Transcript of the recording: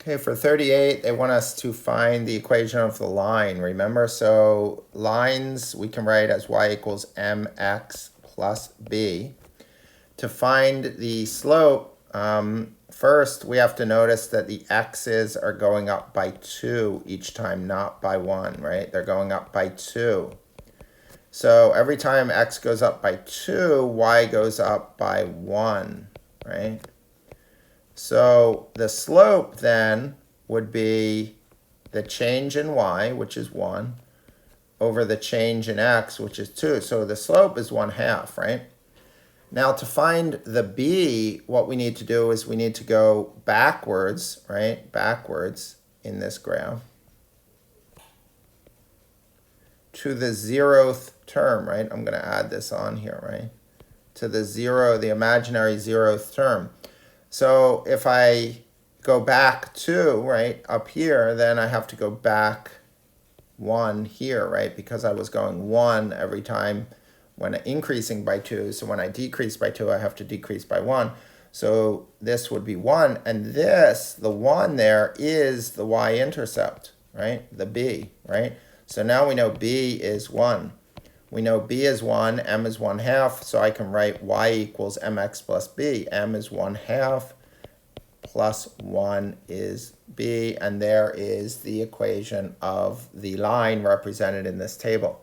Okay, for 38, they want us to find the equation of the line, remember? So lines we can write as y equals mx plus b. To find the slope, first we have to notice that the x's are going up by 2 each time, not by 1, right? They're going up by 2. So every time x goes up by 2, y goes up by 1, right? So the slope then would be the change in y, which is 1, over the change in x, which is 2. So the slope is 1/2, right? Now to find the b, what we need to do is we need to go backwards, right? Backwards in this graph to the 0th term, right? I'm going to add this on here, right? To the 0, the imaginary 0th term. So if I go back 2, right, up here, then I have to go back 1 here, right, because I was going 1 every time when increasing by 2. So when I decrease by 2, I have to decrease by 1. So this would be 1. And this, the 1 there, is the y-intercept, right, the b, right? So now we know b is 1. We know b is 1, m is 1/2, so I can write y equals mx plus b. m is 1/2 plus 1 is b, and there is the equation of the line represented in this table.